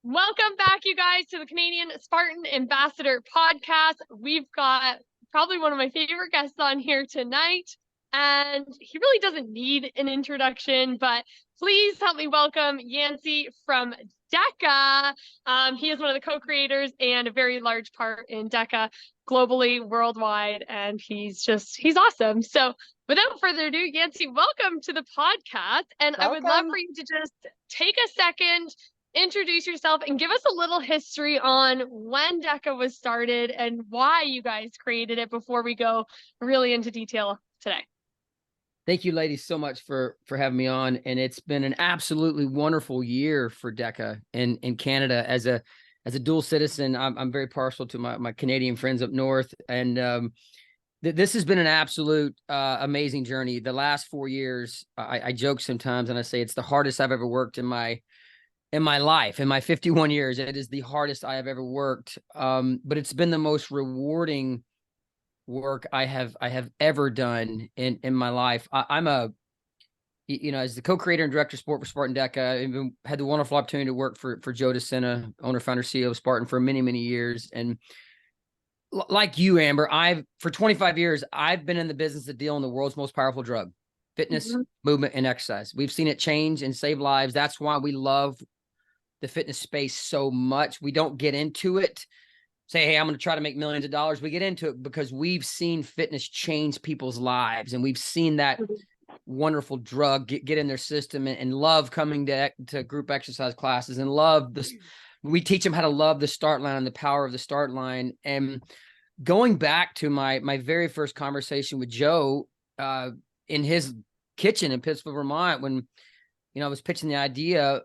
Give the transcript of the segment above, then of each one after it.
Welcome back, you guys, to the Canadian Spartan Ambassador podcast. We've got probably one of my favorite guests on here tonight, and he really doesn't need an introduction, but please help me welcome Yancy from Deka. He is one of the co-creators and a very large part in Deka globally, worldwide, and he's awesome. So without further ado, Yancy, welcome to the podcast. And I would love for you to just take a second, introduce yourself, and give us a little history on when Deka was started and why you guys created it before we go really into detail today. Thank you, ladies, so much for having me on. And it's been an absolutely wonderful year for Deka in Canada. As a dual citizen, I'm very partial to my Canadian friends up north. And this has been an absolute amazing journey. The last 4 years, I joke sometimes and I say it's the hardest I've ever worked in my life. In my 51 years, it is the hardest I have ever worked. But it's been the most rewarding work I have ever done in my life. I'm as the co-creator and director of sport for Spartan Deka, I've had the wonderful opportunity to work for Joe DeSena, owner, founder, CEO of Spartan, for many, many years. And like you, Amber, for 25 years, I've been in the business of dealing the world's most powerful drug, fitness, movement, and exercise. We've seen it change and save lives. That's why we love the fitness space so much. We don't get into it, say, hey, I'm going to try to make millions of dollars. We get into it because we've seen fitness change people's lives, and we've seen that wonderful drug get in their system, and love coming to group exercise classes, and love this. We teach them how to love the start line and the power of the start line. And going back to my very first conversation with Joe in his kitchen in Pittsville, Vermont, when I was pitching the idea,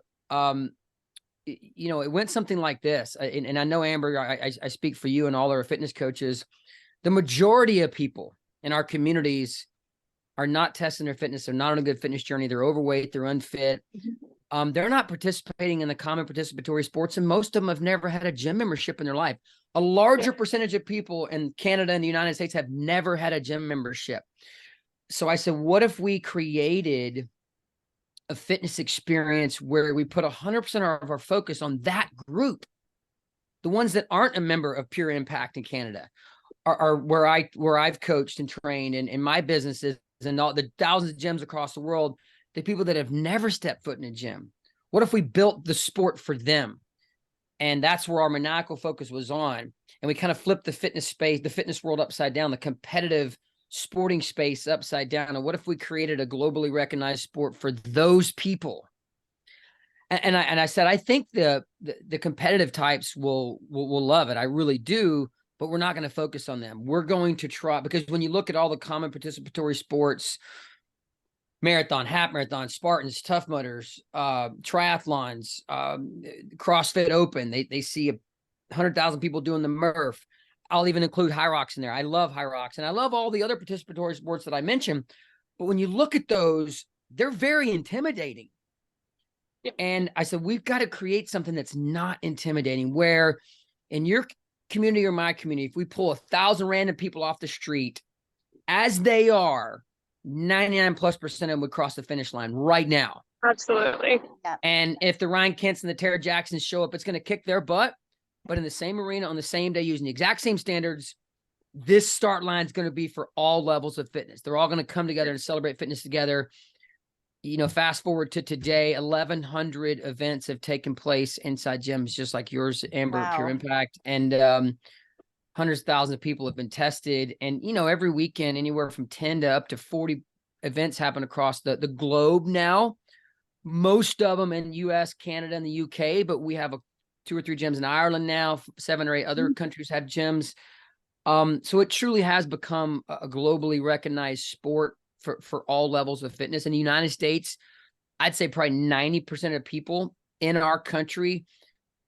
it went something like this. And I know, Amber, I speak for you and all our fitness coaches. The majority of people in our communities are not testing their fitness. They're not on a good fitness journey. They're overweight. They're unfit. They're not participating in the common participatory sports. And most of them have never had a gym membership in their life. A larger percentage of people in Canada and the United States have never had a gym membership. So I said, what if we created a fitness experience where we put 100% of our focus on that group, the ones that aren't a member of Pure Impact in Canada, are where I've coached and trained in my businesses and all the thousands of gyms across the world, the people that have never stepped foot in a gym. What if we built the sport for them? And that's where our maniacal focus was on. And we kind of flipped the fitness space, the fitness world upside down, the competitive sporting space upside down. And what if we created a globally recognized sport for those people? And I said, I think the competitive types will love it. I really do, but we're not going to focus on them. We're going to try, because when you look at all the common participatory sports, marathon, half marathon, Spartans, Tough Mudders, triathlons, CrossFit Open, they see 100,000 people doing the Murph. I'll even include high rocks in there. I love high rocks, and I love all the other participatory sports that I mentioned. But when you look at those, they're very intimidating. Yep. And I said, we've got to create something that's not intimidating, where in your community or my community, if we pull 1,000 random people off the street as they are, 99+% of them would cross the finish line right now. Absolutely. Yeah. And if the Ryan Kents and the Tara Jacksons show up, it's going to kick their butt. But in the same arena on the same day, using the exact same standards, this start line is going to be for all levels of fitness. They're all going to come together and celebrate fitness together. Fast forward to today, 1,100 events have taken place inside gyms, just like yours, Amber, wow. Pure Impact. And hundreds of thousands of people have been tested. And, every weekend, anywhere from 10 to up to 40 events happen across the globe now. Most of them in US, Canada, and the UK, but we have 2 or 3 gyms in Ireland now. 7 or 8 other countries have gyms. So it truly has become a globally recognized sport for all levels of fitness. In the United States, I'd say probably 90% of people in our country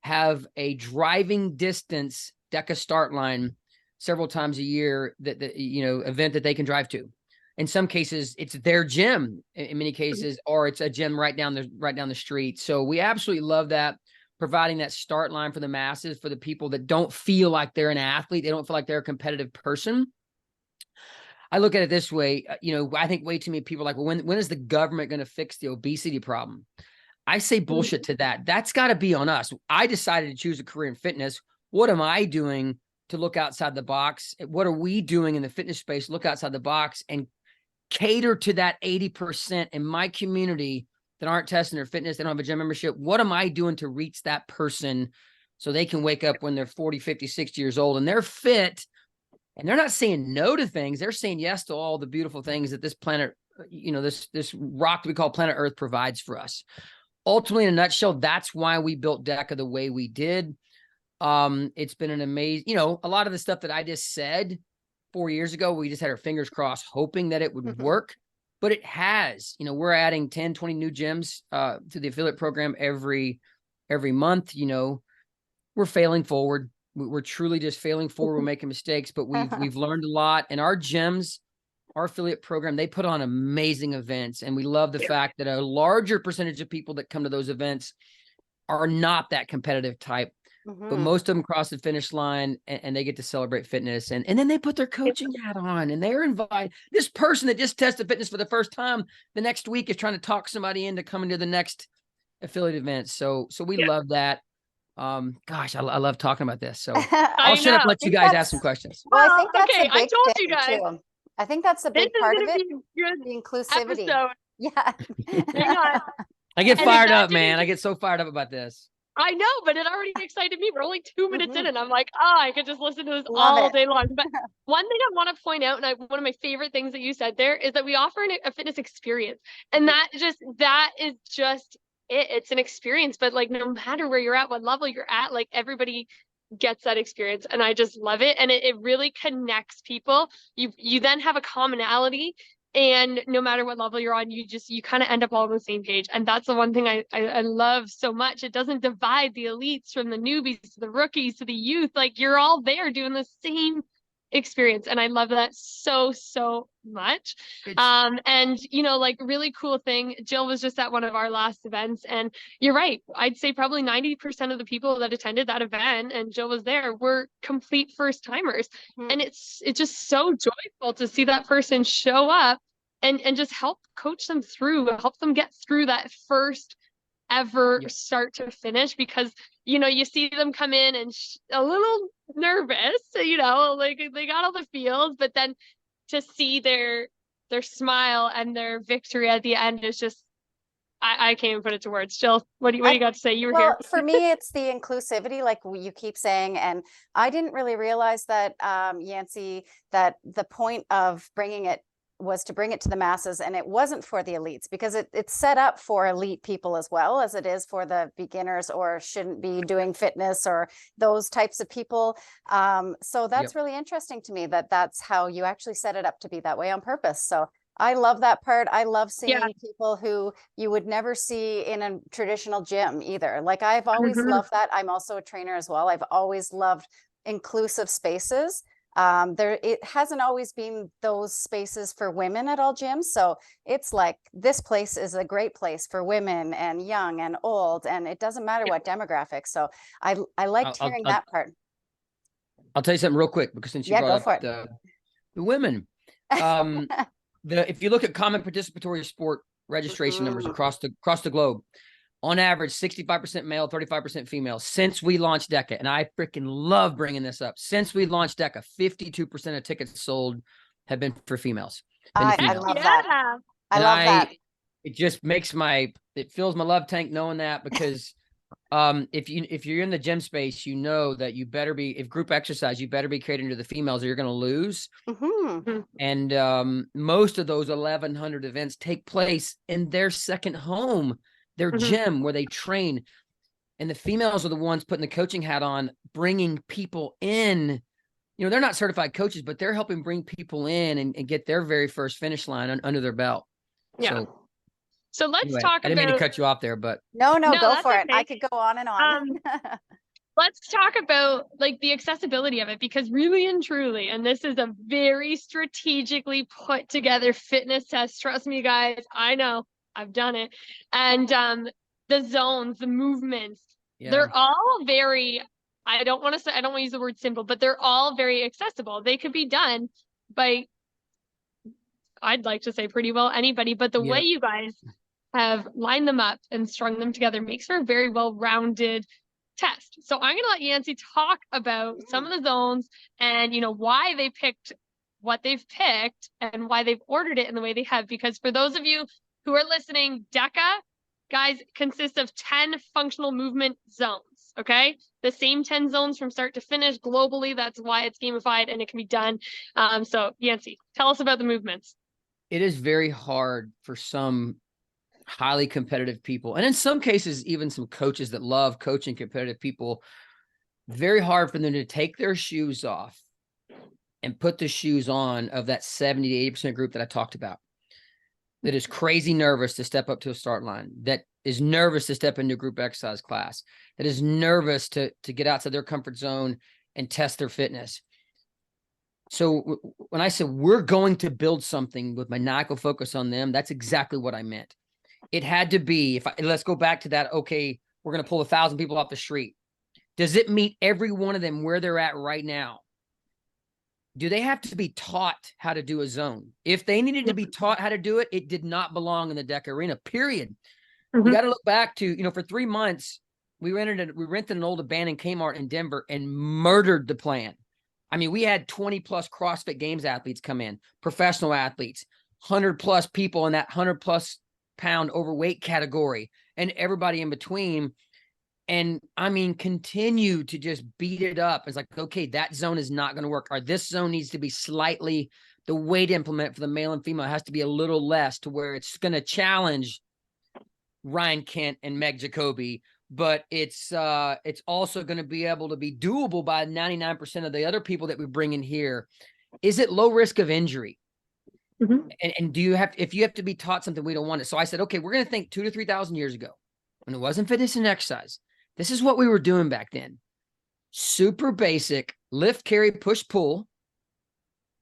have a driving distance Deka start line several times a year event that they can drive to. In some cases, it's their gym in many cases, or it's a gym right down the street. So we absolutely love that, providing that start line for the masses, for the people that don't feel like they're an athlete. They don't feel like they're a competitive person. I look at it this way. I think way too many people are like, well, when is the government going to fix the obesity problem? I say bullshit to that. That's got to be on us. I decided to choose a career in fitness. What am I doing to look outside the box? What are we doing in the fitness space? Look outside the box and cater to that 80% in my community that aren't testing their fitness. They don't have a gym membership. What am I doing to reach that person so they can wake up when they're 40, 50, 60 years old and they're fit and they're not saying no to things. They're saying yes to all the beautiful things that this planet, this rock that we call planet Earth provides for us. Ultimately, in a nutshell, that's why we built Deka the way we did. It's been an amazing, a lot of the stuff that I just said 4 years ago, we just had our fingers crossed, hoping that it would work, but it has. We're adding 10, 20 new gyms to the affiliate program every month. We're failing forward. We're truly just failing forward. We're making mistakes, but we've learned a lot. And our gyms, our affiliate program, they put on amazing events. And we love the fact that a larger percentage of people that come to those events are not that competitive type, but most of them cross the finish line and they get to celebrate fitness. And then they put their coaching hat on and they're invited. This person that just tested fitness for the first time, the next week is trying to talk somebody into coming to the next affiliate event. So we love that. Gosh, I love talking about this. So I'll shut up and let you guys ask some questions. Well, I think that's okay, a big I told thing you guys. too. I think that's a big part of it. Good The inclusivity. episode. Yeah. Hang on. I get And fired up, imagine man. if- I get so fired up about this. I know, but it already excited me. We're only 2 minutes in, and I'm like, I could just listen to this Love all it. day long. But one thing I want to point out, and one of my favorite things that you said there, is that we offer a fitness experience, and that is just it. It's an experience, but like no matter where you're at, what level you're at, like everybody gets that experience, and I just love it, and it really connects people. You then have a commonality. And no matter what level you're on, you kind of end up all on the same page. And that's the one thing I love so much. It doesn't divide the elites from the newbies to the rookies to the youth. Like you're all there doing the same experience. And I love that so, so much. And like really cool thing. Jill was just at one of our last events, and you're right. I'd say probably 90% of the people that attended that event, and Jill was there, were complete first timers. And it's just so joyful to see that person show up and just help coach them through, help them get through that first ever start to finish, because you see them come in and a little nervous, like they got all the feels, but then to see their smile and their victory at the end is just, I can't even put it to words. Jill, what do you got to say? You were here. For me, it's the inclusivity, like you keep saying, and I didn't really realize that, Yancy, that the point of bringing it was to bring it to the masses, and it wasn't for the elites, because it's set up for elite people as well as it is for the beginners or shouldn't be doing fitness or those types of people. So that's really interesting to me that that's how you actually set it up to be that way on purpose. So I love that part. I love seeing people who you would never see in a traditional gym either. Like I've always loved that. I'm also a trainer as well. I've always loved inclusive spaces. It hasn't always been those spaces for women at all gyms. So it's like, this place is a great place for women and young and old, and it doesn't matter what demographic. So I liked hearing that part. I'll tell you something real quick, because since you brought up the women, if you look at common participatory sport registration numbers across the globe, on average, 65% male, 35% female. Since we launched Deka, and I freaking love bringing this up, since we launched Deka, 52% of tickets sold have been for females. I love that. I love that. It just makes it fills my love tank knowing that, because if you're in the gym space, you know that you better be, if group exercise, you better be catering to the females or you're going to lose. And most of those 1,100 events take place in their second home, their gym where they train. And the females are the ones putting the coaching hat on, bringing people in. They're not certified coaches, but they're helping bring people in and get their very first finish line under their belt. Yeah. So let's talk about. I didn't mean to cut you off there, but no, go for it. I could go on and on. Let's talk about like the accessibility of it, because really and truly, and this is a very strategically put together fitness test. Trust me, guys, I know, I've done it. And the zones, the movements, they're all very, I don't want to use the word simple, but they're all very accessible. They could be done by, I'd like to say pretty well anybody, but the way you guys have lined them up and strung them together makes for a very well-rounded test. So I'm going to let Yancy talk about some of the zones and, why they picked what they've picked and why they've ordered it in the way they have. Because for those of you who are listening, Deka, guys, consists of 10 functional movement zones, okay? The same 10 zones from start to finish globally. That's why it's gamified and it can be done. So Yancy, tell us about the movements. It is very hard for some highly competitive people, and in some cases, even some coaches that love coaching competitive people, very hard for them to take their shoes off and put the shoes on of that 70 to 80% group that I talked about, that is crazy nervous to step up to a start line, that is nervous to step into a group exercise class, that is nervous to get outside their comfort zone and test their fitness. So when I said we're going to build something with maniacal focus on them, that's exactly what I meant. It had to be, let's go back to that. Okay, we're going to pull 1,000 people off the street. Does it meet every one of them where they're at right now? Do they have to be taught how to do a zone? If they needed to be taught how to do it, it did not belong in the Deka arena, period. You got to look back to, for 3 months, we rented an old abandoned Kmart in Denver and murdered the plan. I mean, we had 20 plus CrossFit Games athletes come in, professional athletes, 100 plus people in that 100 plus pound overweight category, and everybody in between. And I mean, continue to just beat it up. It's like, okay, that zone is not going to work. Or this zone needs to be slightly, the weight implement for the male and female has to be a little less to where it's going to challenge Ryan Kent and Meg Jacoby, but it's also going to be able to be doable by 99% of the other people that we bring in here. Is it low risk of injury? And do you if you have to be taught something, we don't want it. So I said, okay, we're going to think 2,000 to 3,000 years ago when it wasn't fitness and exercise. This is what we were doing back then. Super basic, lift, carry, push, pull,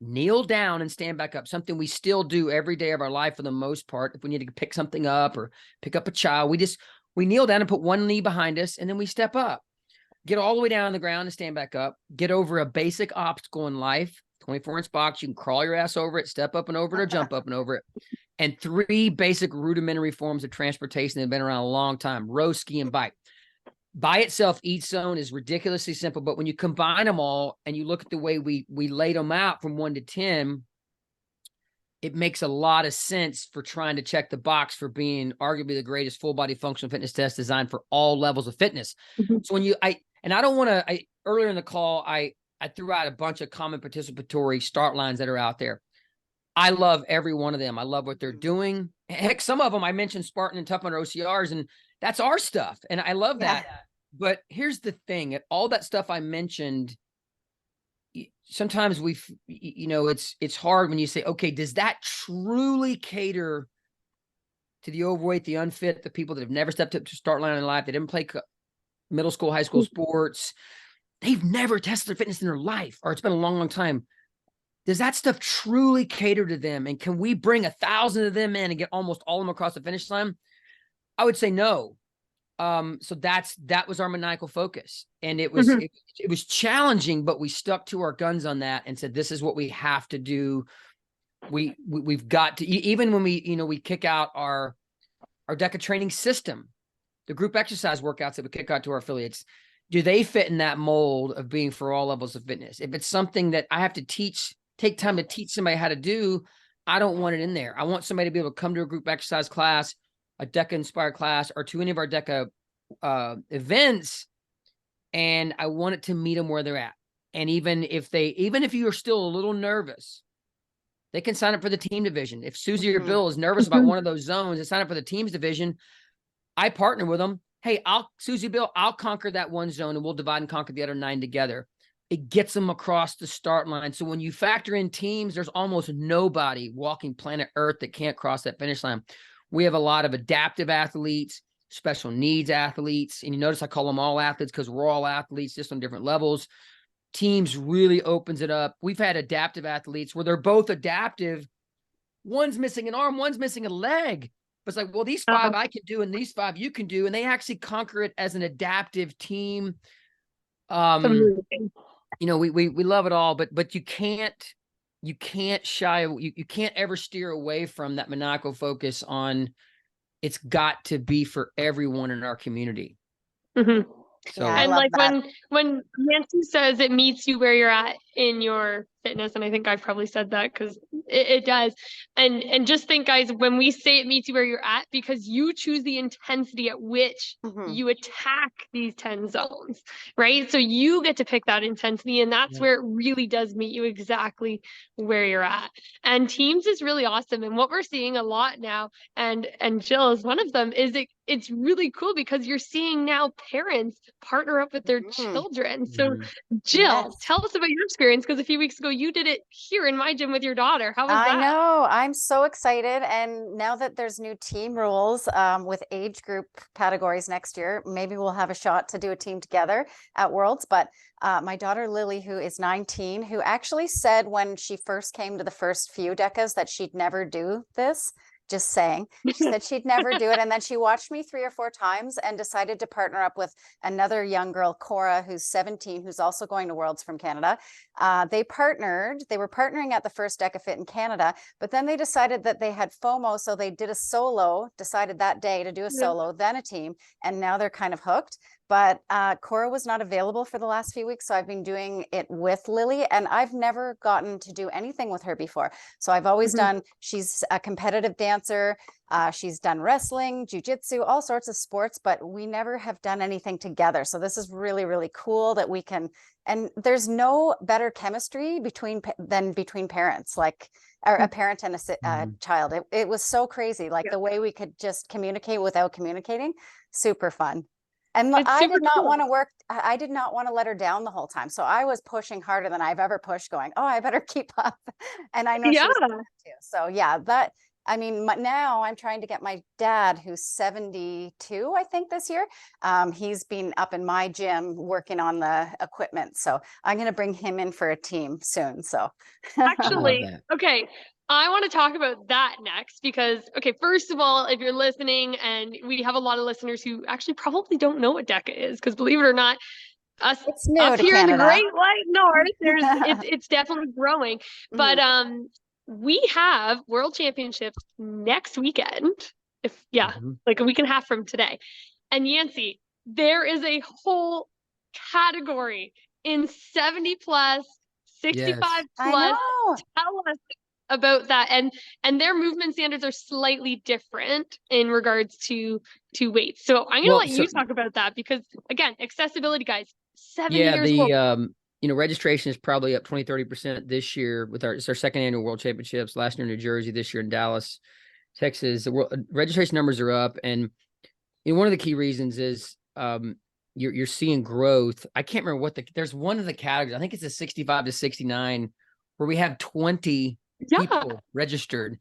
kneel down and stand back up. Something we still do every day of our life for the most part. If we need to pick something up or pick up a child, we kneel down and put one knee behind us, and then we step up. Get all the way down on the ground and stand back up. Get over a basic obstacle in life, 24-inch box. You can crawl your ass over it, step up and over it, or jump up and over it. And 3 basic rudimentary forms of transportation that have been around a long time: row, ski, and bike. By itself, each zone is ridiculously simple, but when you combine them all and you look at the way we laid them out from 1 to 10, it makes a lot of sense for trying to check the box for being arguably the greatest full body functional fitness test designed for all levels of fitness. So earlier in the call, I threw out a bunch of common participatory start lines that are out there. I love every one of them. I love what they're doing. Heck, some of them I mentioned Spartan and Tough Mudder OCRs, and that's our stuff. And I love that. But here's the thing. All that stuff I mentioned, sometimes it's hard when you say, okay, does that truly cater to the overweight, the unfit, the people that have never stepped up to start line in life? They didn't play middle school, high school sports. They've never tested their fitness in their life, or it's been a long, long time. Does that stuff truly cater to them? And can we bring 1,000 of them in and get almost all of them across the finish line? I would say no. So that was our maniacal focus. And it was, it was challenging, but we stuck to our guns on that and said, this is what we have to do. We've got to, even when we kick out our Deka training system, the group exercise workouts that we kick out to our affiliates, do they fit in that mold of being for all levels of fitness? If it's something that I have to take time to teach somebody how to do, I don't want it in there. I want somebody to be able to come to a group exercise class, a Deka inspired class, or to any of our Deka events, and I want it to meet them where they're at. And even if you are still a little nervous, they can sign up for the team division. If Susie or Bill is nervous about one of those zones and sign up for the teams division, I partner with them. Hey, Susie, Bill, I'll conquer that one zone and we'll divide and conquer the other 9 together. It gets them across the start line. So when you factor in teams, there's almost nobody walking planet Earth that can't cross that finish line. We have a lot of adaptive athletes, special needs athletes. And you notice I call them all athletes because we're all athletes, just on different levels. Teams really opens it up. We've had adaptive athletes where they're both adaptive. One's missing an arm, one's missing a leg. But it's like, well, these 5 I can do and these 5 you can do. And they actually conquer it as an adaptive team. We love it all, but you can't shy, you can't ever steer away from that maniacal focus on it's got to be for everyone in our community. Mhm. So Yeah, I And love like that. when Yancy says it meets you where you're at in your fitness, and I think I've probably said that because it does. And just think, guys, when we say it meets you where you're at, because you choose the intensity at which Mhm. you attack these 10 zones, right? So you get to pick that intensity, and that's Yeah. where it really does meet you exactly where you're at. And teams is really awesome. And what we're seeing a lot now, and Jill is one of them, is it's really cool because you're seeing now parents partner up with their Mhm. children. So Mhm. Jill, Yes. tell us about your experience, because a few weeks ago you did it here in my gym with your daughter. How was I that? know. I'm so excited. And now that there's new team rules with age group categories next year, maybe we'll have a shot to do a team together at Worlds. But my daughter Lily, who is 19, who actually said when she first came to the first few decas that she'd never do this. Just saying. She said she'd never do it. And then she watched me 3 or 4 times and decided to partner up with another young girl, Cora, who's 17, who's also going to Worlds from Canada. They were partnering at the first DecaFit in Canada, but then they decided that they had FOMO. So they did a solo, decided that day to do a Yeah. solo, then a team, and now they're kind of hooked. But Cora was not available for the last few weeks. So I've been doing it with Lily, and I've never gotten to do anything with her before. So I've always Mhm. she's a competitive dancer. She's done wrestling, jujitsu, all sorts of sports, but we never have done anything together. So this is really, really cool that we can, and there's no better chemistry than between parents, like or a parent and a Mhm. child. It was so crazy, like Yeah. the way we could just communicate without communicating. Super fun. And It's I super did not cool. want to work. I did not want to let her down the whole time. So I was pushing harder than I've ever pushed, going, oh, I better keep up. And I know Yeah. she's too. So yeah, I mean, now I'm trying to get my dad, who's 72, I think this year. He's been up in my gym working on the equipment. So I'm going to bring him in for a team soon. So I love Actually, that. okay, I want to talk about that next because, okay, first of all, if you're listening, and we have a lot of listeners who actually probably don't know what DECA is, because believe it or not, us it's new up to here in the Canada. Great White North, it's definitely growing. But Mhm. we have World Championships next weekend. Mhm. Like a week and a half from today. And Yancy, there is a whole category in 70 plus, 65 Yes. I plus. know. Tell us about that. And their movement standards are slightly different in regards to weights. So I'm gonna Well, let so you talk about that because again, accessibility, guys, 70 yeah, years old. registration is probably up 20-30% this year with it's our second annual World Championships, last year in New Jersey, this year in Dallas, Texas. The registration numbers are up, and one of the key reasons is you're seeing growth. I can't remember there's one of the categories. I think it's a 65 to 69 where we have 20 Yeah. people registered.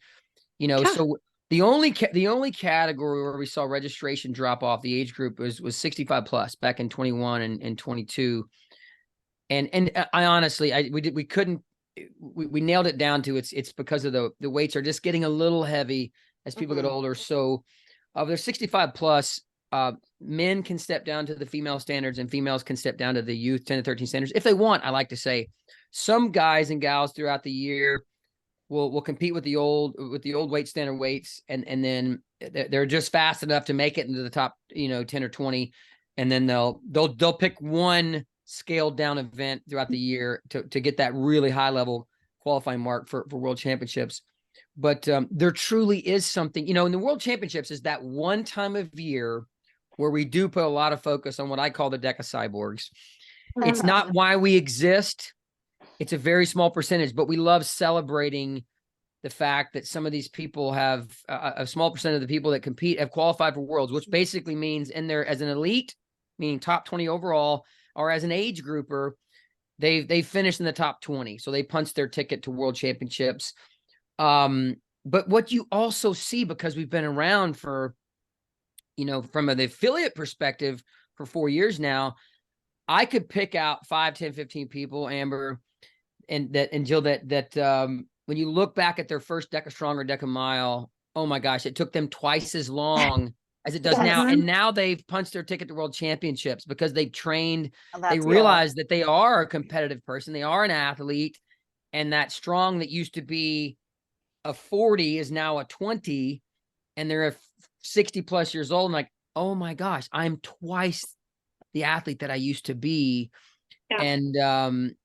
Yeah. So the only category where we saw registration drop off the age group was 65 plus back in 21 and 22. And I honestly, we couldn't, we nailed it down to it's because of the weights are just getting a little heavy as people get older. So of their 65 plus, men can step down to the female standards and females can step down to the youth 10 to 13 standards if they want. I like to say some guys and gals throughout the year will compete with the old weight standard weights, and then they're just fast enough to make it into the top 10 or 20, and then they'll pick one scaled down event throughout the year to get that really high level qualifying mark for world championships. But there truly is something, in the world championships is that one time of year where we do put a lot of focus on what I call the Deca cyborgs. It's not why we exist. It's a very small percentage, but we love celebrating the fact that some of these people have a small percent of the people that compete have qualified for worlds, which basically means in there as an elite, meaning top 20 overall, or as an age grouper, they finished in the top 20. So they punched their ticket to world championships. But what you also see, because we've been around for, from the affiliate perspective for 4 years now, I could pick out 5, 10, 15 people, Amber, and Jill, that when you look back at their first Deca Strong or Deca Mile, oh my gosh, it took them twice as long as it does now. Yes. And now they've punched their ticket to world championships because they've trained, they That's cool. realize that they are a competitive person, they are an athlete, and that strong that used to be a 40 is now a 20, and they're 60 plus years old. I'm like, oh my gosh, I'm twice the athlete that I used to be. Yeah. And,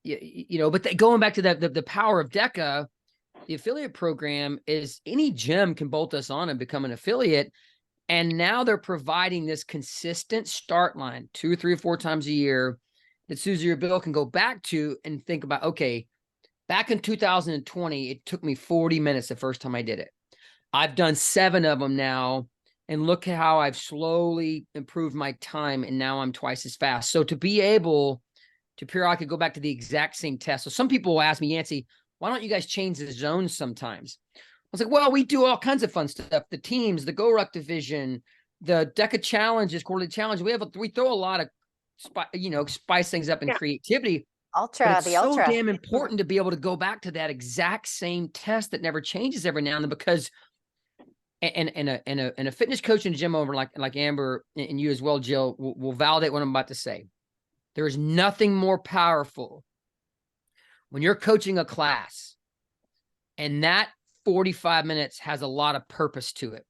but going back to the power of Deka, the affiliate program is any gym can bolt us on and become an affiliate. And now they're providing this consistent start line 2, 3, or 4 times a year that Susie or Bill can go back to and think about, okay, back in 2020, it took me 40 minutes the first time I did it. I've done 7 of them now, and look at how I've slowly improved my time, and now I'm twice as fast. So to be able to periodically go back to the exact same test. So some people will ask me, Yancy, why don't you guys change the zones sometimes? I was like, well, we do all kinds of fun stuff. The teams, the Go Ruck division, the Deka challenges, quarterly challenge. We throw a lot of, spice things up in creativity. But it's so damn important to be able to go back to that exact same test that never changes every now and then, because and a fitness coach in a gym owner like Amber and you as well, Jill, will validate what I'm about to say. There is nothing more powerful when you're coaching a class and that 45 minutes has a lot of purpose to it.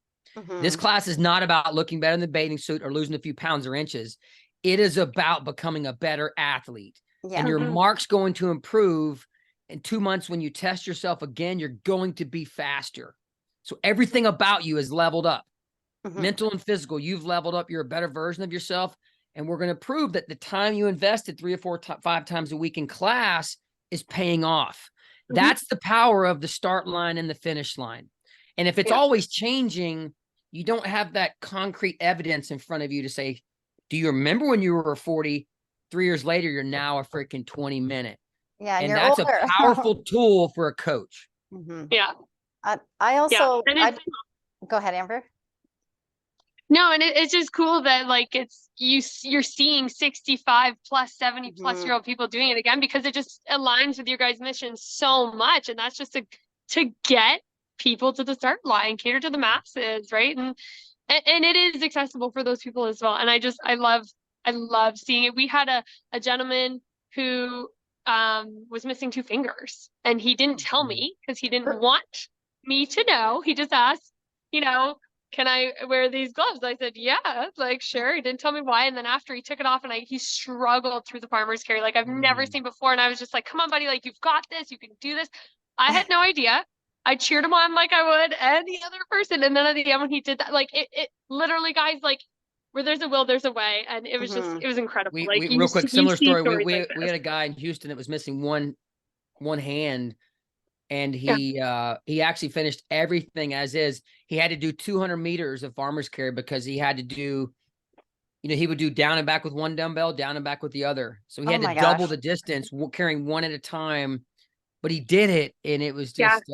This class is not about looking better in the bathing suit or losing a few pounds or inches. It is about becoming a better athlete. Yeah. And your mark's going to improve. In 2 months, when you test yourself again, you're going to be faster. So everything about you is leveled up. Mental and physical, you've leveled up. You're a better version of yourself. And we're going to prove that the time you invested 3 or 4, 5 times a week in class is paying off. That's the power of the start line and the finish line. And if it's always changing, you don't have that concrete evidence in front of you to say, do you remember when you were 40? 3 years later, you're now a freaking 20-minute. Yeah. And that's older. A powerful tool for a coach. Yeah. I also, go ahead, Amber. No, and it's just cool that like you're seeing 65 plus 70 plus year old people doing it again, because it just aligns with your guys' mission so much. And that's just to get people to the start line, cater to the masses, right? And it is accessible for those people as well. And I love seeing it. We had a gentleman who was missing 2 fingers, and he didn't tell me because he didn't want me to know. He just asked, can I wear these gloves? I said, yeah, like, sure. He didn't tell me why. And then after he took it off, and he struggled through the farmer's carry like I've never seen before. And I was just like, come on, buddy, like, you've got this, you can do this. I had no idea. I cheered him on like I would any other person. And then at the end, when he did that, like it literally, guys, like, where there's a will, there's a way. And it was just, it was incredible. Real quick, similar story. We had a guy in Houston that was missing one hand. And he actually finished everything as is. He had to do 200 meters of farmer's carry because he had to do, he would do down and back with one dumbbell, down and back with the other. So he had to double the distance, carrying one at a time. But he did it, and it was just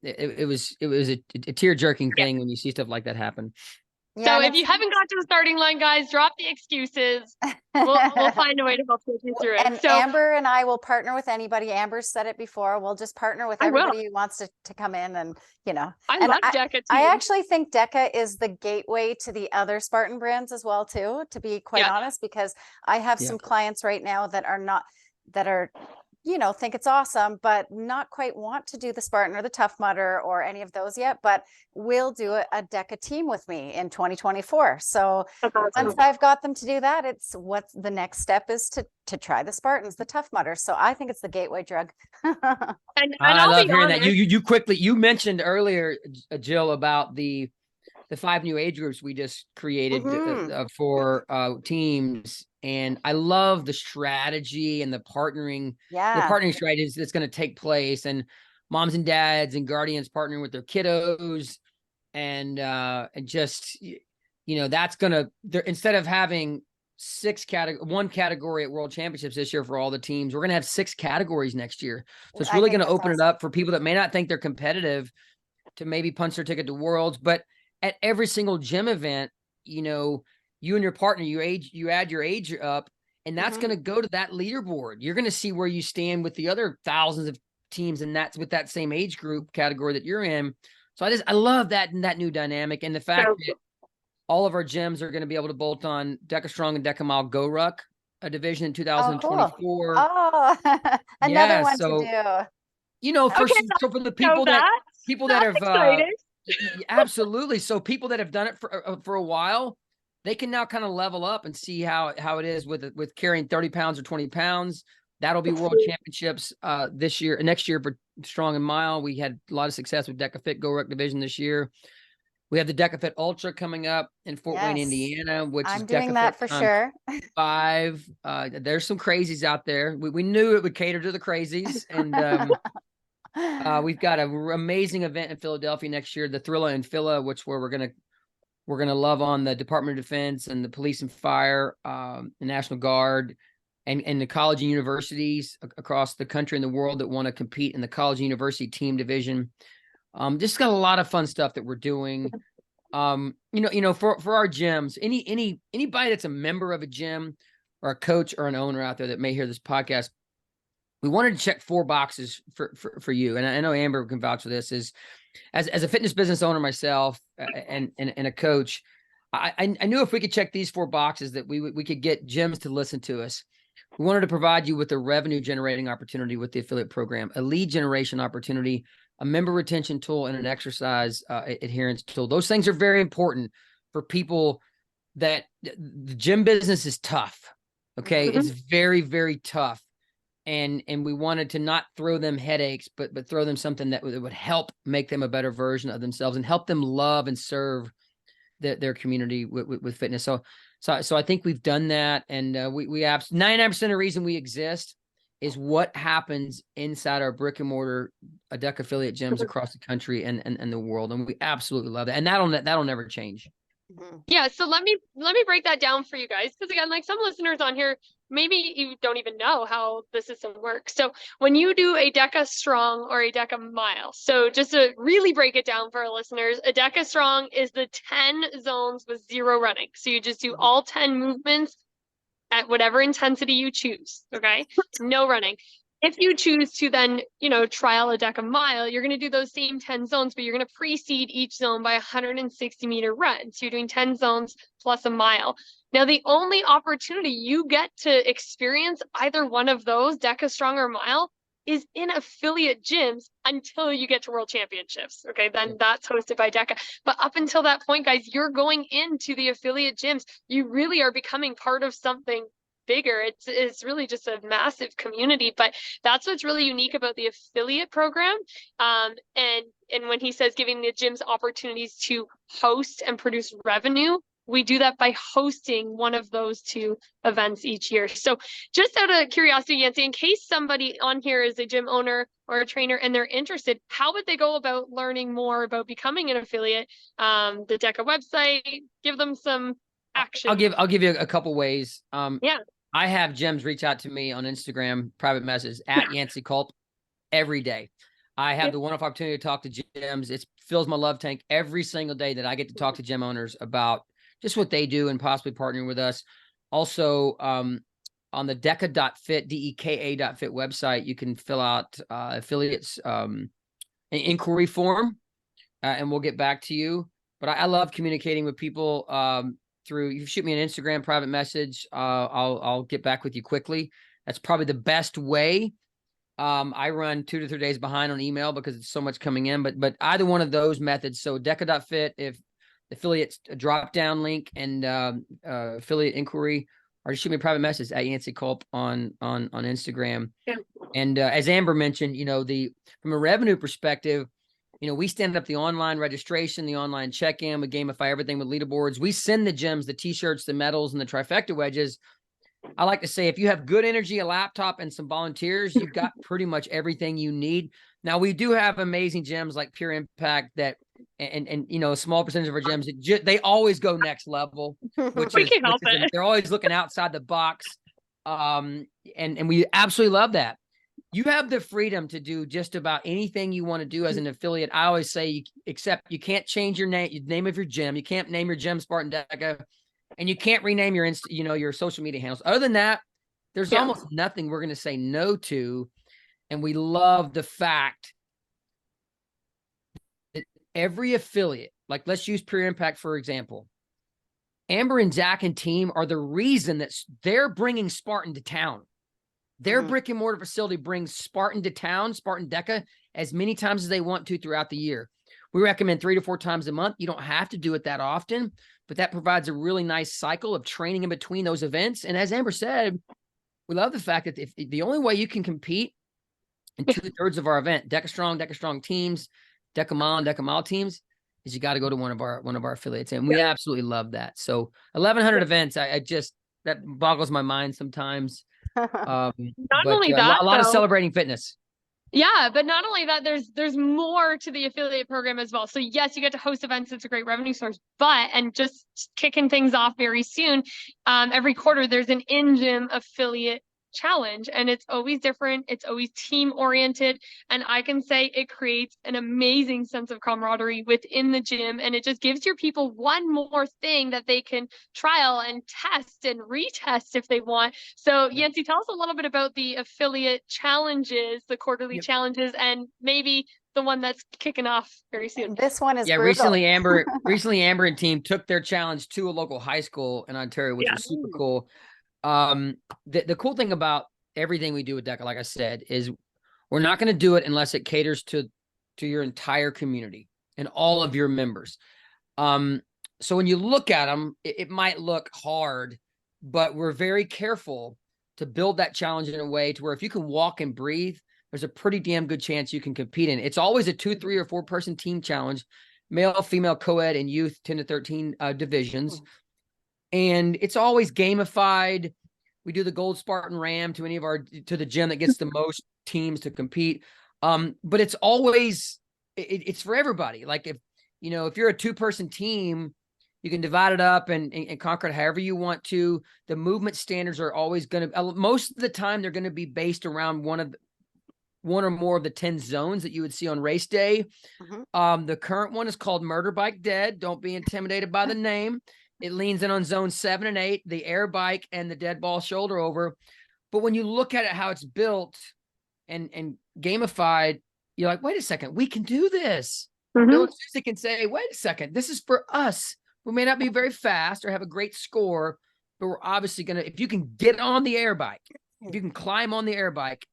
it was a tear jerking thing when you see stuff like that happen. Yeah, so if you haven't got to the starting line, guys, drop the excuses. We'll find a way to help you through it. And so, Amber and I will partner with anybody. Amber's said it before. We'll just partner with everybody who wants to come in, and I love Deka too. I actually think Deka is the gateway to the other Spartan brands as well too, to be quite honest, because I have some clients right now that are think it's awesome, but not quite want to do the Spartan or the Tough Mudder or any of those yet, but will do a Deka team with me in 2024. So once I've got them to do that, it's what the next step is to try the Spartans, the Tough Mudder. So I think it's the gateway drug. and I love hearing that. You mentioned earlier, Jill, about the 5 new age groups we just created for teams. And I love the strategy and the partnering strategies that's going to take place, and moms and dads and guardians partnering with their kiddos. And just, that's going to, instead of having one category at World Championships this year for all the teams, we're going to have 6 categories next year. So it's really going to open it up for people that may not think they're competitive to maybe punch their ticket to Worlds. But at every single gym event, you and your partner, you add your age up, and that's going to go to that leaderboard. You're going to see where you stand with the other thousands of teams, and that's with that same age group category that you're in. So I love that new dynamic, and the fact that all of our gyms are going to be able to bolt on Deka Strong and Deka Mile Go Ruck, a division in 2024. Another one to do. For the people that have Absolutely. So people that have done it for a while, they can now kind of level up and see how it is with carrying 30 pounds or 20 pounds. That'll be world championships next year for strong and mile. We had a lot of success with Deka Fit Go Ruck division this year. We have the Deka Fit Ultra coming up in Fort Wayne, Indiana, which is I'm doing Deka that Fit for sure. 5. There's some crazies out there. We knew it would cater to the crazies, and we've got an amazing event in Philadelphia next year, the Thrilla and Phila, where we're gonna love on the Department of Defense and the police and fire, the National Guard, and the college and universities across the country and the world that want to compete in the college and university team division. Just got a lot of fun stuff that we're doing. For our gyms, anybody that's a member of a gym or a coach or an owner out there that may hear this podcast, we wanted to check 4 boxes for you. And I know Amber can vouch for this. Is as a fitness business owner myself and a coach, I knew if we could check these 4 boxes that we could get gyms to listen to us. We wanted to provide you with a revenue generating opportunity with the affiliate program, a lead generation opportunity, a member retention tool, and an exercise adherence tool. Those things are very important for people that the gym business is tough. Okay. It's very, very tough. And we wanted to not throw them headaches, but throw them something that would help make them a better version of themselves and help them love and serve their community with fitness. So I think we've done that, and we have 99% of the reason we exist is what happens inside our brick and mortar Deka affiliate gyms across the country and the world, and we absolutely love that, and that'll never change. Yeah, so let me break that down for you guys, because again, like some listeners on here, maybe you don't even know how the system works. So when you do a Deka Strong or a Deka Mile, so just to really break it down for our listeners, a Deka Strong is the 10 zones with 0 running. So you just do all 10 movements at whatever intensity you choose, okay? No running. If you choose to then, trial a Deka Mile, you're going to do those same 10 zones, but you're going to precede each zone by a 160-meter run. So you're doing 10 zones plus a mile. Now, the only opportunity you get to experience either one of those, Deka Strong or Mile, is in affiliate gyms until you get to World Championships. Okay, then that's hosted by Deka. But up until that point, guys, you're going into the affiliate gyms. You really are becoming part of something bigger. It's really just a massive community, but that's what's really unique about the affiliate program. And when he says giving the gyms opportunities to host and produce revenue, we do that by hosting one of those 2 events each year. So just out of curiosity, Yancy, in case somebody on here is a gym owner or a trainer and they're interested, how would they go about learning more about becoming an affiliate? The Deka website, give them some action. I'll give you a couple ways. Yeah. I have gyms reach out to me on Instagram, private message at Yancy Culp every day. I have the wonderful opportunity to talk to gyms. It fills my love tank every single day that I get to talk to gym owners about just what they do and possibly partnering with us. Also, on the Deka.fit, DEKA.fit website, you can fill out affiliates an inquiry form, and we'll get back to you. But I love communicating with people through, you shoot me an Instagram private message. I'll get back with you quickly. That's probably the best way. I run 2 to 3 days behind on email because it's so much coming in, but either one of those methods. So Deka.fit, if affiliates a drop down link and affiliate inquiry, or just shoot me a private message at Yancy Culp on Instagram. Yeah. And as Amber mentioned, from a revenue perspective, we stand up the online registration, the online check-in, we gamify everything with leaderboards. We send the gyms the t-shirts, the medals, and the trifecta wedges. I like to say, if you have good energy, a laptop, and some volunteers, you've got pretty much everything you need. Now, we do have amazing gyms like Pure Impact that, and a small percentage of our gyms, they always go next level, they're always looking outside the box. And we absolutely love that. You have the freedom to do just about anything you want to do as an affiliate. I always say, except you can't change your name of your gym. You can't name your gym Spartan Deka, and you can't rename your your social media handles. Other than that, there's almost nothing we're going to say no to. And we love the fact that every affiliate, like let's use Pure Impact, for example. Amber and Zach and team are the reason that they're bringing Spartan to town. Their brick and mortar facility brings Spartan to town, Spartan Deka, as many times as they want to throughout the year. We recommend 3 to 4 times a month. You don't have to do it that often, but that provides a really nice cycle of training in between those events. And as Amber said, we love the fact that if the only way you can compete in 2/3 of our event, Deka Strong teams, Deka Mile and Deka Mile teams, is you got to go to one of our affiliates. And we absolutely love that. So 1,100 events, I just, that boggles my mind sometimes. Not But only that, a lot of though, celebrating fitness. yeah, but not only that, there's more to the affiliate program as well. So yes, you get to host events. It's a great revenue source, and just kicking things off very soon, every quarter there's an in-gym affiliate challenge, and it's always different. It's always team oriented, and I can say it creates an amazing sense of camaraderie within the gym, and it just gives your people one more thing that they can trial and test and retest if they want. So Yancy, tell us a little bit about the affiliate challenges, the quarterly challenges, and maybe the one that's kicking off very soon. This one is brutal. Recently Amber and team took their challenge to a local high school in Ontario, which was super cool. The cool thing about everything we do with Deka, like I said, is we're not going to do it unless it caters to your entire community and all of your members. So when you look at them, it might look hard, but we're very careful to build that challenge in a way to where if you can walk and breathe, there's a pretty damn good chance you can compete in. It's always a 2, 3, or 4 person team challenge, male, female, co-ed, and youth 10 to 13 divisions. And it's always gamified. We do the gold Spartan Ram to the gym that gets the most teams to compete. But it's always, it's for everybody. Like if you're a 2-person team, you can divide it up and conquer it however you want to. The movement standards are always going to, most of the time, they're going to be based around one or more of the 10 zones that you would see on race day. The current one is called Murder Bike Dead. Don't be intimidated by the name. It leans in on zone 7 and 8, the air bike and the dead ball shoulder over. But when you look at it, how it's built and gamified, you're like, wait a second, we can do this. Bill and Susie can say, wait a second, this is for us. We may not be very fast or have a great score, but we're obviously going to, if you can get on the air bike, if you can climb on the air bike,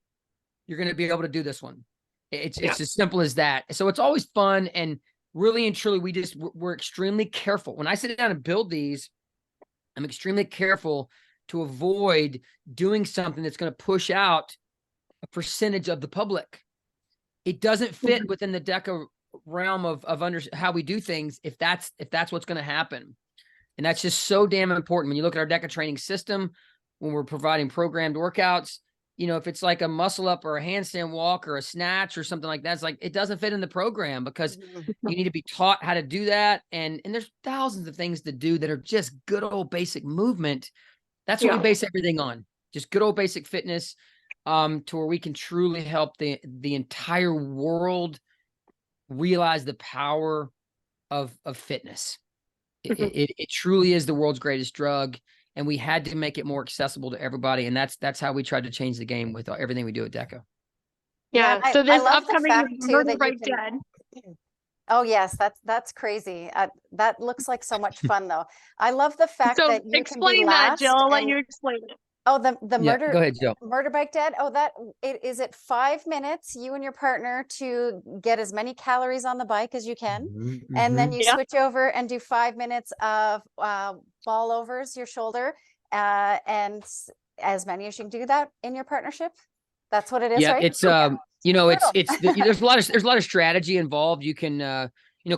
you're going to be able to do this one. It's as simple as that. So it's always fun. And really and truly, we're extremely careful. When I sit down and build these, I'm extremely careful to avoid doing something that's going to push out a percentage of the public. It doesn't fit within the Deka realm of how we do things if that's what's going to happen. And that's just so damn important. When you look at our Deka training system, when we're providing programmed workouts, if it's like a muscle up or a handstand walk or a snatch or something like that, it's like, it doesn't fit in the program because you need to be taught how to do that. And there's thousands of things to do that are just good old basic movement. That's what we base everything on. Just good old basic fitness, to where we can truly help the entire world realize the power of fitness. It truly is the world's greatest drug. And we had to make it more accessible to everybody. And that's how we tried to change the game with everything we do at Deka. Yeah. So this upcoming Murder Bike Dead. Oh yes, that's crazy. That looks like so much fun though. I love the fact that you explain can be that, last. Jill. I'll let you explain it. Oh, the murder. Go ahead, Jill. Murder Bike Dead. Oh, is it 5 minutes, you and your partner, to get as many calories on the bike as you can. And then you switch over and do 5 minutes of ball overs your shoulder, and as many as you can do that in your partnership. That's what it is, right? It's there's a lot of strategy involved. You can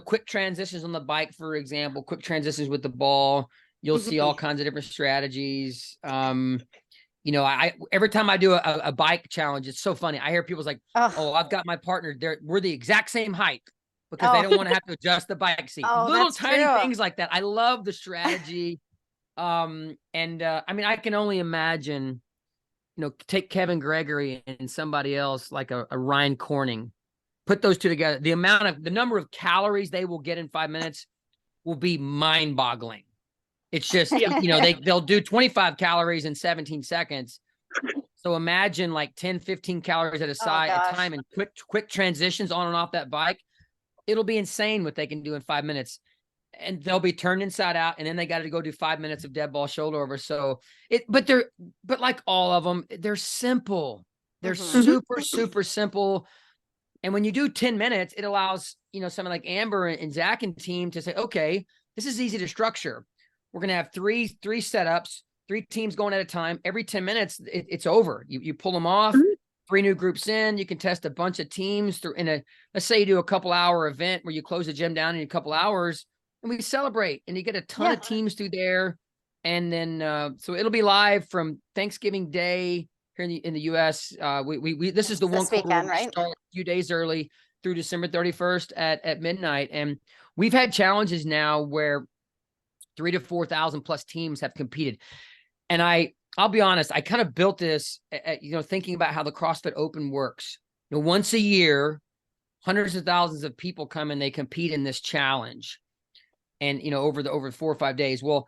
quick transitions on the bike, for example, quick transitions with the ball. You'll see all kinds of different strategies. I every time I do a bike challenge, it's so funny. I hear people's like, "Oh, I've got my partner. We're the exact same height," because they don't want to have to adjust the bike seat. Little tiny things like that. I love the strategy. I mean, I can only imagine. Take Kevin Gregory and somebody else like a Ryan Corning, put those two together. The number of calories they will get in 5 minutes will be mind-boggling. It's just, they'll do 25 calories in 17 seconds. So imagine like 10, 15 calories at a time and quick transitions on and off that bike. It'll be insane what they can do in 5 minutes. And they'll be turned inside out, and then they got to go do 5 minutes of dead ball shoulder over. So but like all of them, they're simple. They're super, super simple. And when you do 10 minutes, it allows, someone like Amber and Zach and team to say, okay, this is easy to structure. We're going to have three setups, 3 teams going at a time. Every 10 minutes, it's over. You pull them off, 3 new groups in. You can test a bunch of teams through let's say you do a couple hour event where you close the gym down in a couple hours, and we celebrate, and you get a ton of teams through there. And then, so it'll be live from Thanksgiving Day here in the US. This is the one weekend, right? Start a few days early through December 31st at midnight. And we've had challenges now where 3,000 to 4,000 plus teams have competed. And I'll be honest, I kind of built this, thinking about how the CrossFit Open works. Once a year, hundreds of thousands of people come and they compete in this challenge. And, over 4 or 5 days. Well,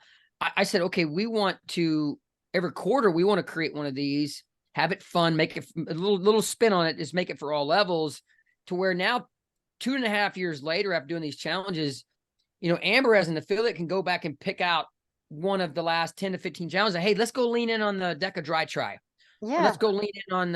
I said, okay, we want to, every quarter, we want to create one of these, have it fun, make it a little spin on it, just make it for all levels, to where now 2.5 years later, after doing these challenges, Amber as an affiliate can go back and pick out one of the last 10 to 15 challenges. Hey, let's go lean in on the Deka dry try. Yeah. Or let's go lean in on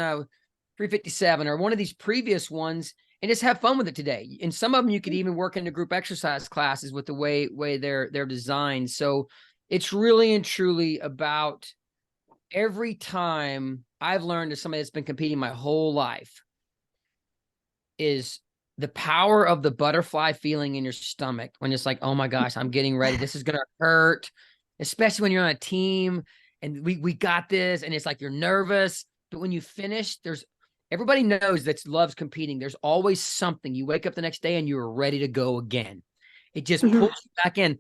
357 or one of these previous ones and just have fun with it today. And some of them you could even work into group exercise classes with the way they're designed. So it's really and truly about, every time I've learned as somebody that's been competing my whole life, is the power of the butterfly feeling in your stomach when it's like, oh my gosh, I'm getting ready. This is going to hurt, especially when you're on a team and we got this. And it's like, you're nervous, but when you finish, everybody knows that loves competing. There's always something. You wake up the next day and you're ready to go again. It just pulls you back in.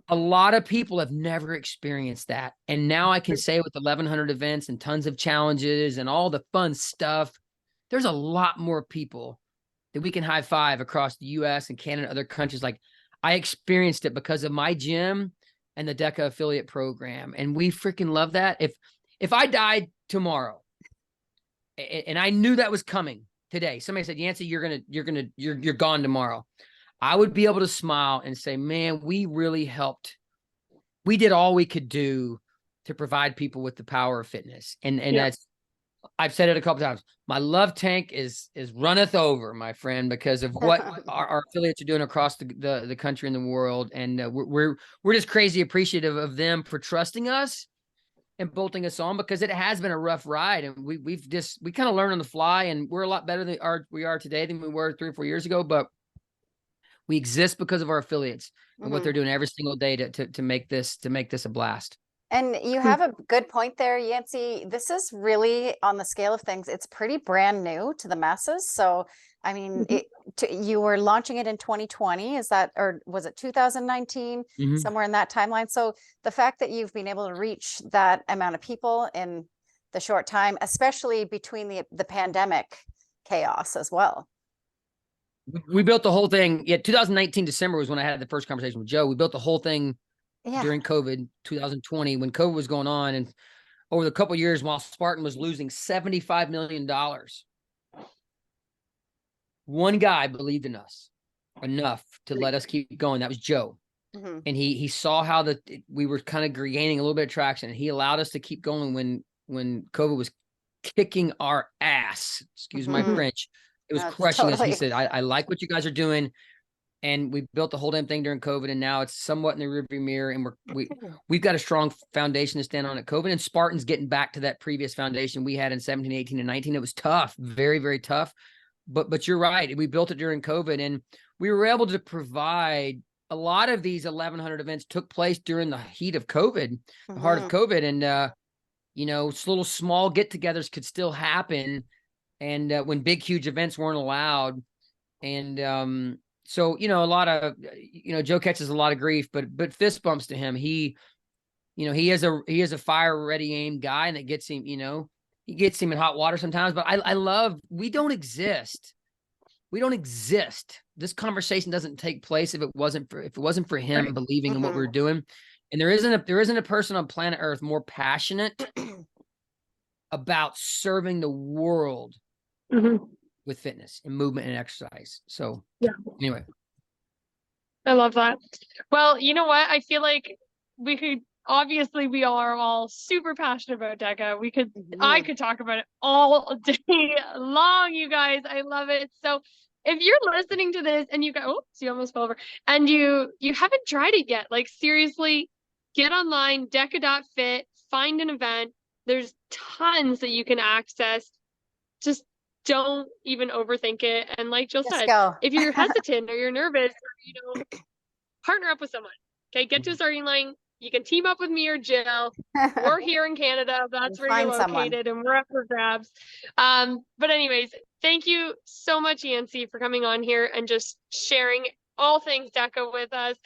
A lot of people have never experienced that. And now I can say with 1,100 events and tons of challenges and all the fun stuff, there's a lot more people that we can high five across the US and Canada and other countries. Like, I experienced it because of my gym and the Deka affiliate program. And we freaking love that. If I died tomorrow and I knew that was coming today, somebody said, Yancy, you're gone tomorrow, I would be able to smile and say, man, we really helped. We did all we could do to provide people with the power of fitness. And that's, I've said it a couple times. My love tank is runneth over, my friend, because of what our affiliates are doing across the country and the world. And we're just crazy appreciative of them for trusting us and bolting us on, because it has been a rough ride. And we kind of learned on the fly, and we're a lot better than we are today than we were 3 or 4 years ago. But we exist because of our affiliates and what they're doing every single day to make this a blast. And you have a good point there, Yancy. This is really, on the scale of things, it's pretty brand new to the masses. So, I mean, you were launching it in 2020, is that, or was it 2019, somewhere in that timeline? So the fact that you've been able to reach that amount of people in the short time, especially between the pandemic chaos as well. We built the whole thing. Yeah, 2019 December was when I had the first conversation with Joe. We built the whole thing during COVID, 2020, when COVID was going on, and over the couple of years while Spartan was losing $75 million. One guy believed in us enough to let us keep going. That was Joe. And he saw how we were kind of gaining a little bit of traction, and he allowed us to keep going when COVID was kicking our ass. Excuse my French. It was crushing us. He said, I like what you guys are doing. And we built the whole damn thing during COVID, and now it's somewhat in the rearview mirror. And we've got a strong foundation to stand on at COVID. And Spartan's getting back to that previous foundation we had in 17, 18, and 19. It was tough, very, very tough. But you're right. We built it during COVID, and we were able to provide a lot of these 1,100 events took place during the heat of COVID, the heart of COVID. And, little small get-togethers could still happen. And when big, huge events weren't allowed. And so, a lot of, Joe catches a lot of grief, but fist bumps to him. He is a fire ready aim guy, and that gets him, he gets him in hot water sometimes. But I love, we don't exist. We don't exist. This conversation doesn't take place if it wasn't for him believing in what we're doing. And there isn't a person on planet Earth more passionate about serving the world with fitness and movement and exercise. So anyway. I love that. Well, you know what? I feel like we could obviously we are all super passionate about Deka. I could talk about it all day long, you guys. I love it. So if you're listening to this and you go, oops, you almost fell over, and you haven't tried it yet, like seriously, get online, Deka.fit, find an event. There's tons that you can access. Just don't even overthink it. And like Jill Just said, go. if you're hesitant or you're nervous, or, partner up with someone. Okay, get to a starting line. You can team up with me or Jill. We're here in Canada. That's where you're located, and we're up for grabs. But anyways, thank you so much, Yancy, for coming on here and just sharing all things Deka with us.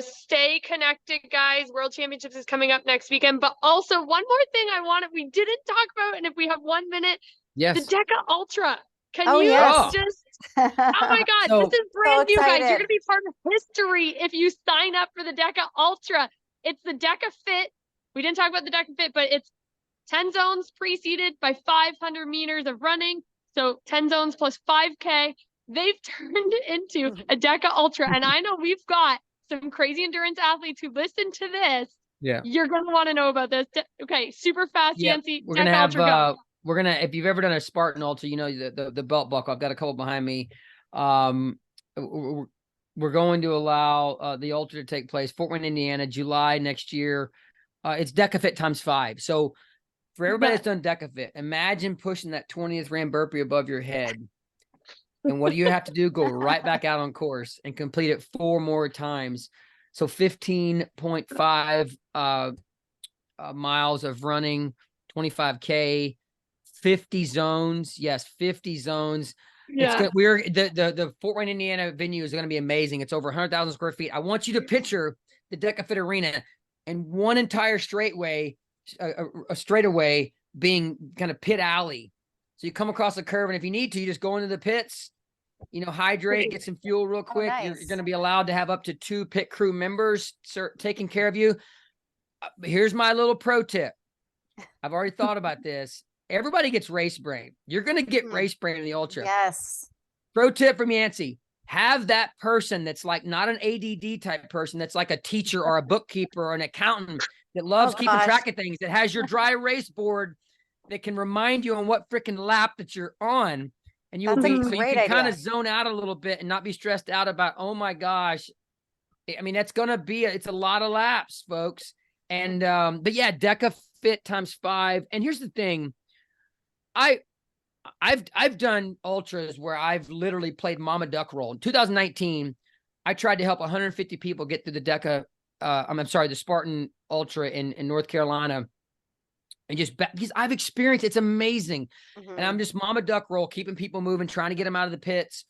Stay connected, guys. World Championships is coming up next weekend. But also, one more thing we didn't talk about, and if we have 1 minute, Yes. the Deka Ultra. Can you yes. just, oh my God, So- this is brand new, guys. You're excited. going to be part of history if you sign up for the Deka Ultra. It's the Deka Fit. We didn't talk about the Deka Fit, but it's 10 zones preceded by 500 meters of running. So 10 zones plus 5K. They've turned into a Deka Ultra. And I know we've got some crazy endurance athletes who listen to this. Yeah. You're going to want to know about this. Okay, super fast, Yancy. We're Deka gonna have Ultra, go. we're gonna, if you've ever done a Spartan Ultra, the belt buckle. I've got a couple behind me. We're going to allow the Ultra to take place, Fort Wayne, Indiana, July next year. It's DecaFit ×5. So for everybody that's done DecaFit, imagine pushing that 20th Ram burpee above your head. And what do you have to do? Go right back out on course and complete it 4 more times. So 15.5 miles of running, 25K, 50 zones. Yes, 50 zones. Yeah. We're the Fort Wayne, Indiana venue is going to be amazing. It's over 100,000 square feet. I want you to picture the DecaFit Arena and one entire straightaway, a straightaway being kind of pit alley. So you come across the curve, and if you need to, you just go into the pits, hydrate, get some fuel real quick. nice. You're going to be allowed to have up to 2 pit crew members taking care of you. Here's my little pro tip. I've already thought about this. Everybody gets race brain. You're going to get race brain in the Ultra. Yes. Pro tip from Yancy. Have that person that's like not an ADD type person, that's like a teacher or a bookkeeper or an accountant that loves keeping track of things, that has your dry erase board that can remind you on what freaking lap that you're on. And you'll That's a be, so you great can kind idea. of zone out a little bit and not be stressed out about, oh my gosh. I mean, that's going to be, it's a lot of laps, folks. And, but yeah, DecaFit ×5. And here's the thing. I've done ultras where I've literally played mama duck role. In 2019, I tried to help 150 people get through the Deka. I'm sorry, the Spartan Ultra in North Carolina. And just because I've experienced, it's amazing. And I'm just mama duck role, keeping people moving, trying to get them out of the pits.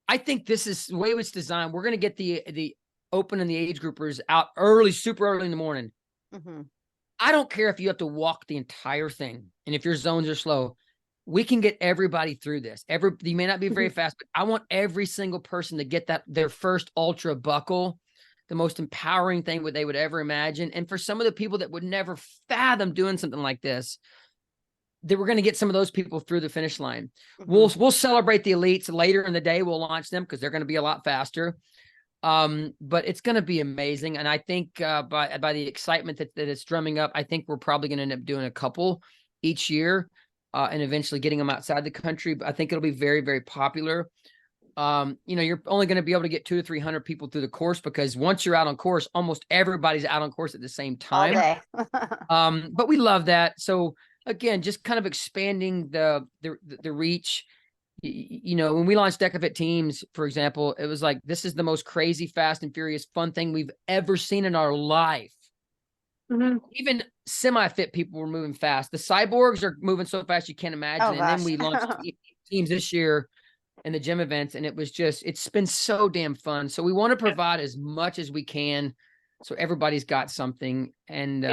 I think this is the way it's designed. We're going to get the open and the age groupers out early, super early in the morning. I don't care if you have to walk the entire thing. And if your zones are slow, we can get everybody through this. You may not be very fast, but I want every single person to get their first Ultra buckle, the most empowering thing they would ever imagine. And for some of the people that would never fathom doing something like this, that we're going to get some of those people through the finish line. We'll celebrate the elites later in the day. We'll launch them because they're going to be a lot faster. But it's going to be amazing. And I think by the excitement that it's drumming up, I think we're probably going to end up doing a couple each year and eventually getting them outside the country. But I think it'll be very, very popular. You're only going to be able to get 200 to 300 people through the course, because once you're out on course, almost everybody's out on course at the same time. But we love that. So again, just kind of expanding the reach. When we launched DecaFit Teams, for example, it was like, this is the most crazy, fast and furious, fun thing we've ever seen in our life. Even semi-fit people were moving fast. The cyborgs are moving so fast you can't imagine. And then we launched Teams this year in the gym events, and it's been so damn fun. So we want to provide as much as we can so everybody's got something. And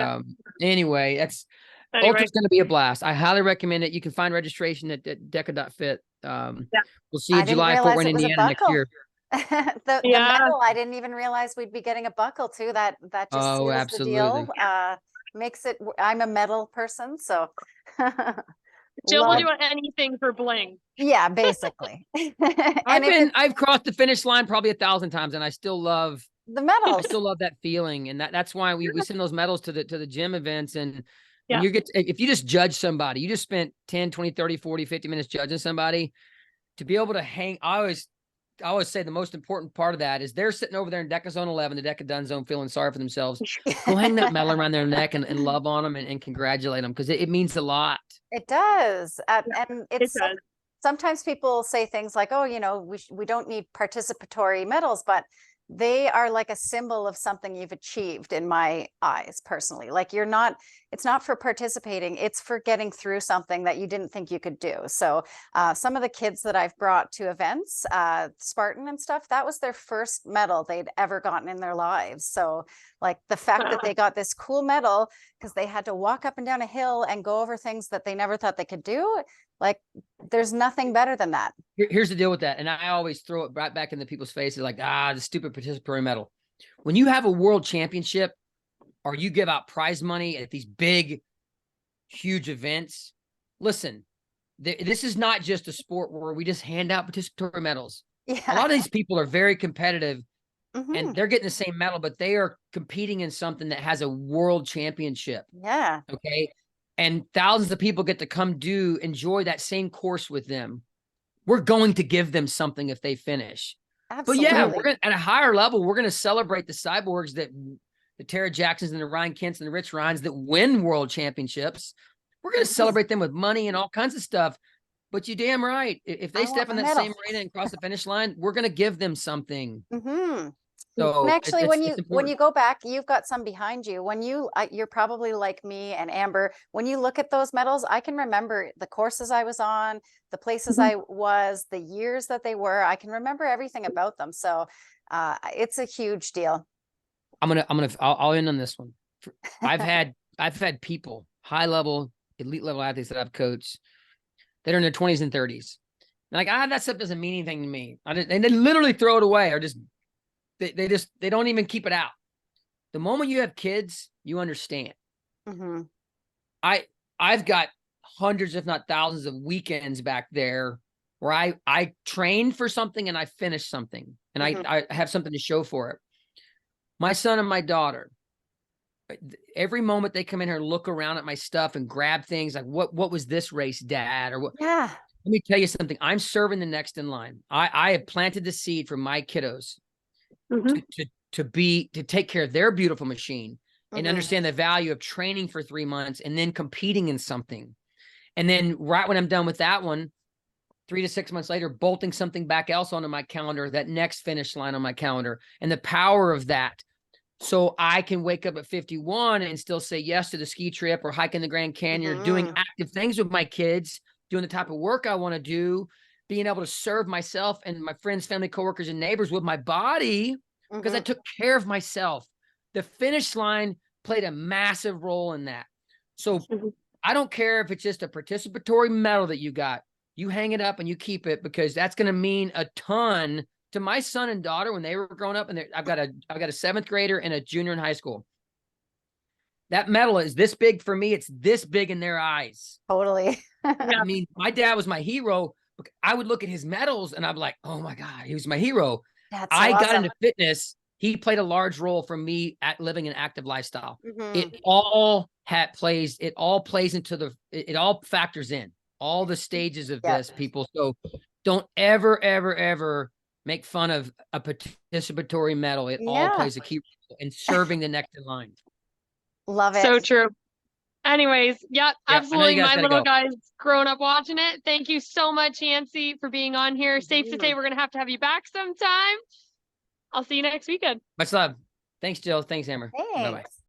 anyway, Ultra's going to be a blast. I highly recommend it. You can find registration at Deka.fit. We'll see you July, Fort Wayne, Indiana next year. the medal, I didn't even realize we'd be getting a buckle too. That just seals absolutely. the deal. Makes it, I'm a medal person, so Jill will do anything for bling. Yeah, basically. I've crossed the finish line probably 1,000 times, and I still love The I medals. still love that feeling. And that's why we send those medals to the gym events. And when Yeah. if you just judge somebody, you just spent 10, 20, 30, 40, 50 minutes judging somebody, to be able to hang. I always say the most important part of that is they're sitting over there in Deka Zone 11, the Deka Dun Zone, feeling sorry for themselves. Go hang that medal around their neck and love on them and congratulate them, because it means a lot. It does. And It it's does. sometimes people say things like, oh, we don't need participatory medals, but they are like a symbol of something you've achieved in my eyes personally. Like it's not for participating, it's for getting through something that you didn't think you could do. So some of the kids that I've brought to events, Spartan and stuff, that was their first medal they'd ever gotten in their lives. So like the fact that they got this cool medal because they had to walk up and down a hill and go over things that they never thought they could do, like there's nothing better than that. Here's the deal with that. And I always throw it right back into people's faces, like, the stupid participatory medal. When you have a world championship or you give out prize money at these big, huge events, listen, this is not just a sport where we just hand out participatory medals. Yeah. A lot of these people are very competitive Mhm. and they're getting the same medal, but they are competing in something that has a world championship. Yeah. Okay. And thousands of people get to come enjoy that same course with them. We're going to give them something if they finish. Absolutely. But yeah, we're gonna, at a higher level, we're going to celebrate the cyborgs, the Tara Jacksons and the Ryan Kents and the Rich Ryans that win world championships. We're going to celebrate them with money and all kinds of stuff. But you damn right, if they step in that same arena and cross the finish line, we're going to give them something. Mm-hmm. So and actually, when you go back, you've got some behind you. When you're probably like me and Amber. When you look at those medals, I can remember the courses I was on, the places I was, the years that they were. I can remember everything about them. So it's a huge deal. I'll end on this one. I've had people, high level, elite level athletes that I've coached that are in their 20s and 30s. They're like, that stuff doesn't mean anything to me. And they literally throw it away, or just they don't even keep it out. The moment you have kids, you understand. Mm-hmm. I've got hundreds, if not thousands, of weekends back there where I trained for something and I finished something, and I have something to show for it. My son and my daughter, every moment they come in here, look around at my stuff and grab things like, what was this race, Dad? Or what? Yeah. Let me tell you something. I'm serving the next in line. I have planted the seed for my kiddos to take care of their beautiful machine and understand the value of training for 3 months and then competing in something. And then right when I'm done with that one, 3 to 6 months later, bolting something back else onto my calendar, that next finish line on my calendar, and the power of that. So I can wake up at 51 and still say yes to the ski trip or hiking the Grand Canyon, or doing active things with my kids, doing the type of work I want to do, being able to serve myself and my friends, family, coworkers, and neighbors with my body because I took care of myself. The finish line played a massive role in that. So I don't care if it's just a participatory medal that you got. You hang it up and you keep it, because that's going to mean a ton to my son and daughter when they were growing up. And I've got a 7th grader and a junior in high school. That medal is this big for me. It's this big in their eyes. Totally. I mean, my dad was my hero. I would look at his medals and I'm like, oh my God, he was my hero. That's so I got awesome. into fitness. He played a large role for me at living an active lifestyle. It all plays into it all factors in all the stages of this, people. So don't ever, ever, ever make fun of a participatory medal. It all plays a key role in serving the next in line. Love it. So true. Anyways, absolutely. My little guy's grown up watching it. Thank you so much, Yancy, for being on here. Safe to say we're going to have you back sometime. I'll see you next weekend. Much love. Thanks, Jill. Thanks, Amber. Thanks. Bye-bye.